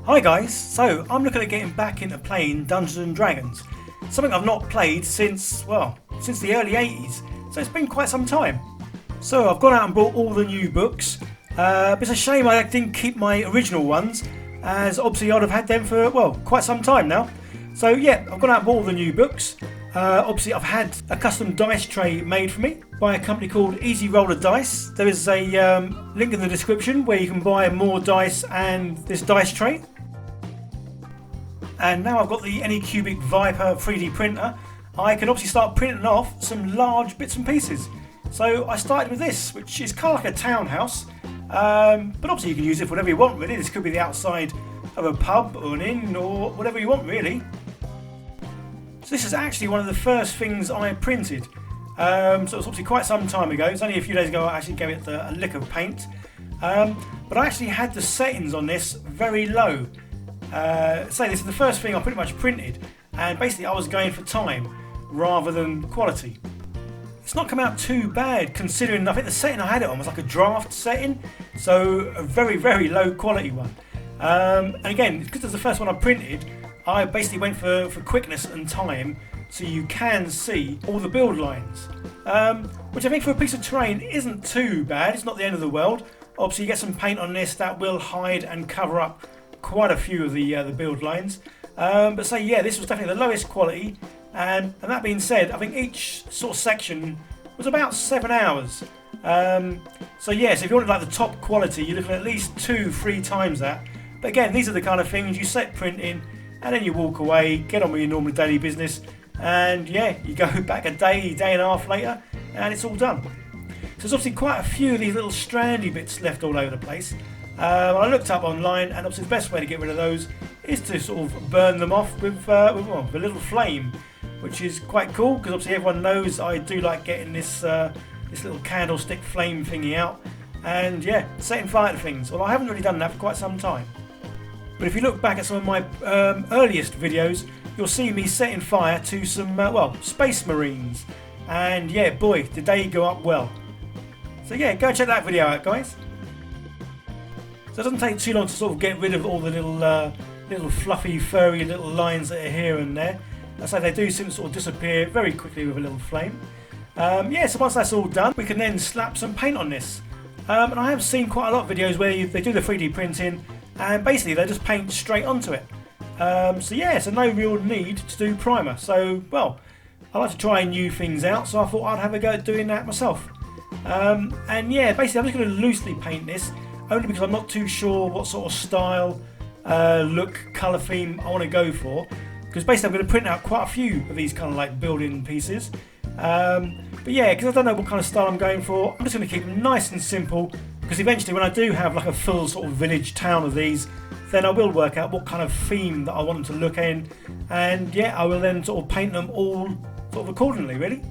Hi guys, so I'm looking at getting back into playing Dungeons and Dragons. Something I've not played since the early 80s, so it's been quite some time. So I've gone out and bought all the new books. It's a shame I didn't keep my original ones, as obviously I'd have had them for, quite some time now. So yeah, I've gone out and bought all the new books. Obviously I've had a custom dice tray made for me by a company called Easy Roller Dice. There is a link in the description where you can buy more dice and this dice tray. And now I've got the Anycubic Vyper 3D printer, I can obviously start printing off some large bits and pieces. So I started with this, which is kind of like a townhouse, but obviously you can use it for whatever you want really. This could be the outside of a pub or an inn or whatever you want really. So this is actually one of the first things I printed. So it's obviously quite some time ago. It's only a few days ago I actually gave it a lick of paint. But I actually had the settings on this very low. So this is the first thing I pretty much printed, and basically I was going for time rather than quality. It's not come out too bad considering I think the setting I had it on was like a draft setting, so a very, very low quality one. And again, because it's the first one I printed, I basically went for quickness and time, so you can see all the build lines, which I think for a piece of terrain isn't too bad. It's not the end of the world. Obviously you get some paint on this that will hide and cover up quite a few of the build lines, but so yeah, this was definitely the lowest quality, and that being said, I think each sort of section was about 7 hours. So yes, if you wanted like the top quality, you're looking at least 2-3 times that. But again, these are the kind of things you set printing and then you walk away, get on with your normal daily business, and yeah, you go back a day and a half later and it's all done. So there's obviously quite a few of these little strandy bits left all over the place. I looked up online, and obviously the best way to get rid of those is to sort of burn them off with a little flame, which is quite cool because obviously everyone knows I do like getting this little candlestick flame thingy out and yeah, setting fire to things. Well, I haven't really done that for quite some time, but if you look back at some of my earliest videos, you'll see me setting fire to some space marines, and yeah, boy, did they go up well. So yeah, go check that video out, guys. So it doesn't take too long to sort of get rid of all the little fluffy, furry little lines that are here and there. That's how they do seem to sort of disappear very quickly with a little flame. Yeah, so once that's all done, we can then slap some paint on this. And I have seen quite a lot of videos where they do the 3D printing and basically they just paint straight onto it. So yeah, so no real need to do primer. So, well, I like to try new things out, so I thought I'd have a go at doing that myself. And yeah, basically I'm just going to loosely paint this, only because I'm not too sure what sort of style, look, colour theme I want to go for. Because basically I'm going to print out quite a few of these kind of like building pieces. But yeah, because I don't know what kind of style I'm going for, I'm just going to keep them nice and simple. Because eventually when I do have like a full sort of village town of these, then I will work out what kind of theme that I want them to look in. And yeah, I will then sort of paint them all sort of accordingly, really.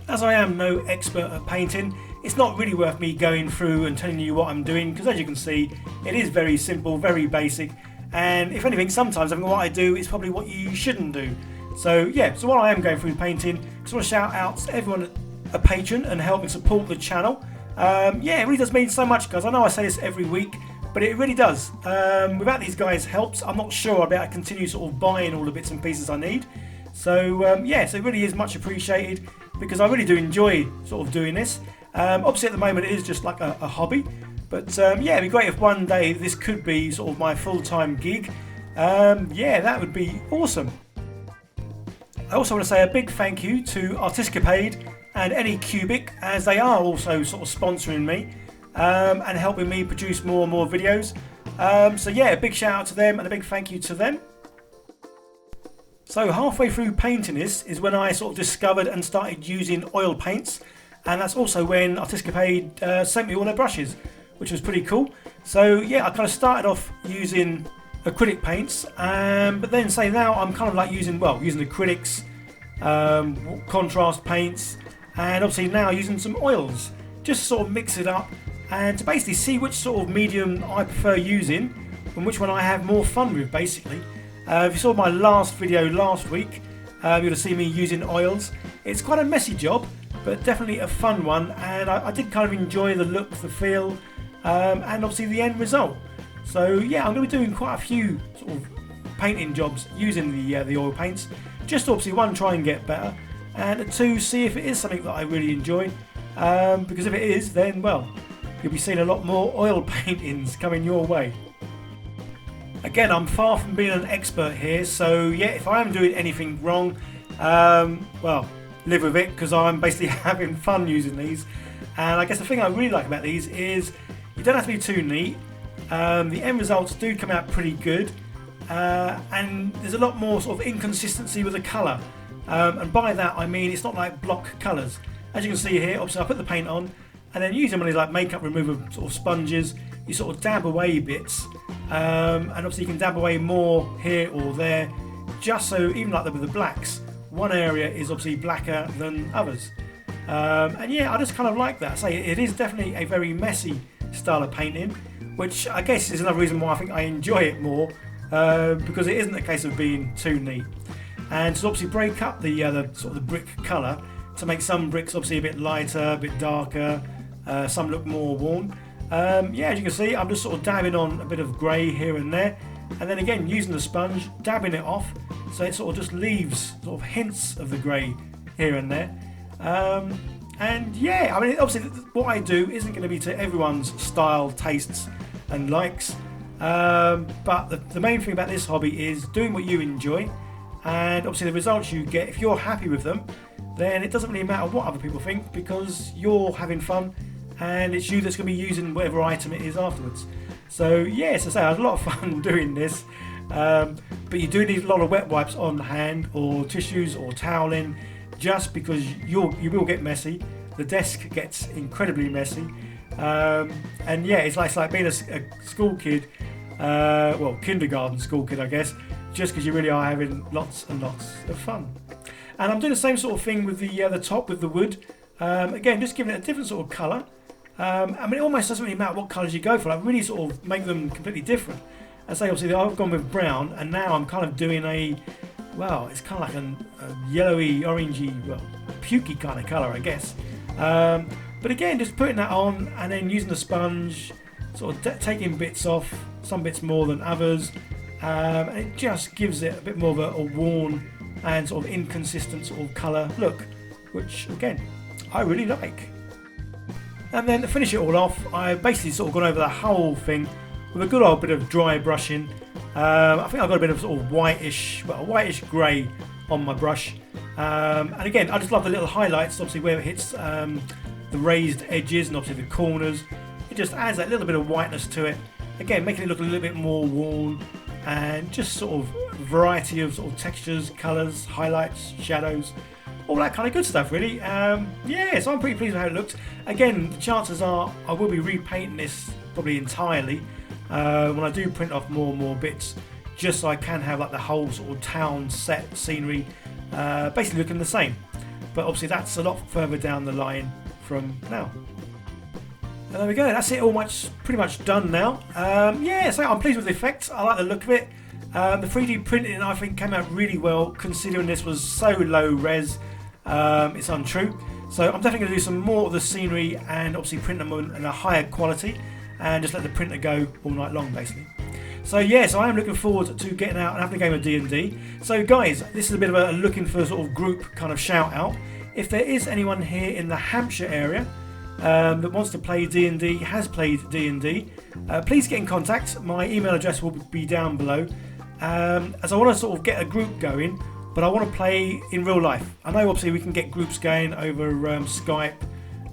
As I am no expert at painting, it's not really worth me going through and telling you what I'm doing, because as you can see, it is very simple, very basic, and if anything, sometimes I think what I do is probably what you shouldn't do. So yeah, so while I am going through painting, I just want to shout out to everyone a patron and help me support the channel. Yeah, it really does mean so much, guys. I know I say this every week, but it really does. Without these guys' helps, I'm not sure I'll be able to continue sort of buying all the bits and pieces I need. So yeah, so it really is much appreciated, because I really do enjoy sort of doing this. Obviously at the moment it is just like a hobby, but yeah, it'd be great if one day this could be sort of my full-time gig. Yeah, that would be awesome. I also want to say a big thank you to Artiscapade and Anycubic, as they are also sort of sponsoring me and helping me produce more and more videos. So yeah, a big shout out to them and a big thank you to them. So halfway through painting this is when I sort of discovered and started using oil paints, and that's also when Artiscapade sent me all their brushes, which was pretty cool. So yeah, I kind of started off using acrylic paints, but then say now I'm kind of like using acrylics, contrast paints, and obviously now using some oils, just to sort of mix it up and to basically see which sort of medium I prefer using and which one I have more fun with, basically. If you saw my last video last week, you'll have seen me using oils. It's quite a messy job, but definitely a fun one, and I did kind of enjoy the look, the feel, and obviously the end result. So yeah, I'm going to be doing quite a few sort of painting jobs using the oil paints, just to obviously one, try and get better, and two, see if it is something that I really enjoy, because if it is, then well, you'll be seeing a lot more oil paintings coming your way. Again, I'm far from being an expert here, so yeah, if I am doing anything wrong, well, live with it, because I'm basically having fun using these. And I guess the thing I really like about these is you don't have to be too neat. The end results do come out pretty good, and there's a lot more sort of inconsistency with the colour, and by that I mean it's not like block colours. As you can see here, obviously I put the paint on, and then using one of these like makeup remover sort of sponges, you sort of dab away bits, and obviously you can dab away more here or there, just so even like with the blacks, one area is obviously blacker than others. And yeah, I just kind of like that. Say it is definitely a very messy style of painting, which I guess is another reason why I think I enjoy it more, because it isn't a case of being too neat. And to obviously break up the sort of the brick colour to make some bricks obviously a bit lighter, a bit darker, some look more worn. Yeah, as you can see, I'm just sort of dabbing on a bit of grey here and there, and then again using the sponge, dabbing it off, so it sort of just leaves sort of hints of the grey here and there. And yeah, I mean, obviously what I do isn't going to be to everyone's style, tastes and likes, but the main thing about this hobby is doing what you enjoy, and obviously the results you get, if you're happy with them, then it doesn't really matter what other people think, because you're having fun and it's you that's going to be using whatever item it is afterwards. So yeah, as I say, I had a lot of fun doing this, but you do need a lot of wet wipes on hand, or tissues or toweling, just because you will get messy. The desk gets incredibly messy, and yeah, it's like being a school kid, well, kindergarten school kid, I guess, just because you really are having lots and lots of fun. And I'm doing the same sort of thing with the top with the wood. Again, just giving it a different sort of colour. I mean, it almost doesn't really matter what colours you go for. I really sort of make them completely different. And say, obviously, I've gone with brown, and now I'm kind of doing well, it's kind of like a yellowy, orangey, well, pukey kind of colour, I guess. But again, just putting that on and then using the sponge, sort of taking bits off, some bits more than others, and it just gives it a bit more of a worn and sort of inconsistent sort of colour look, which again, I really like. And then to finish it all off, I basically sort of gone over the whole thing with a good old bit of dry brushing. I think I've got a bit of sort of whitish grey on my brush. And again, I just love the little highlights, obviously where it hits the raised edges and obviously the corners. It just adds that little bit of whiteness to it. Again, making it look a little bit more worn, and just sort of variety of sort of textures, colours, highlights, shadows, all that kind of good stuff really. Yeah, so I'm pretty pleased with how it looks. Again, the chances are I will be repainting this probably entirely when I do print off more and more bits, just so I can have like the whole sort of town set scenery basically looking the same. But obviously that's a lot further down the line from now. And there we go, that's it, pretty much done now. Yeah, so I'm pleased with the effect, I like the look of it. The 3D printing I think came out really well, considering this was so low res, it's untrue. So I'm definitely going to do some more of the scenery and obviously print them in a higher quality, and just let the printer go all night long basically. So yes, I am looking forward to getting out and having a game of D&D. So guys, this is a bit of a looking for sort of group kind of shout out. If there is anyone here in the Hampshire area that wants to play D&D, has played D&D, please get in contact. My email address will be down below, as I want to sort of get a group going, but I want to play in real life. I know obviously we can get groups going over Skype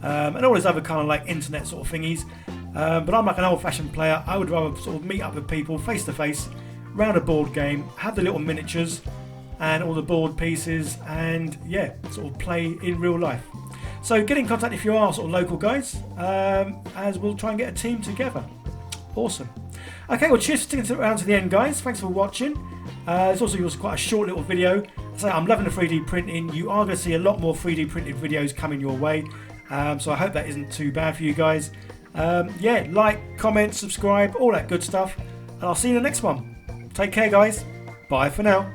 and all these other kind of like internet sort of thingies, but I'm like an old-fashioned player. I would rather sort of meet up with people face to face, round a board game, have the little miniatures and all the board pieces, and yeah, sort of play in real life. So get in contact if you are sort of local guys, as we'll try and get a team together. Awesome. Okay, well cheers for sticking around to the end guys, thanks for watching. This also was quite a short little video. So I'm loving the 3D printing. You are going to see a lot more 3D printed videos coming your way, so I hope that isn't too bad for you guys. Yeah, like, comment, subscribe, all that good stuff, and I'll see you in the next one. Take care guys, bye for now.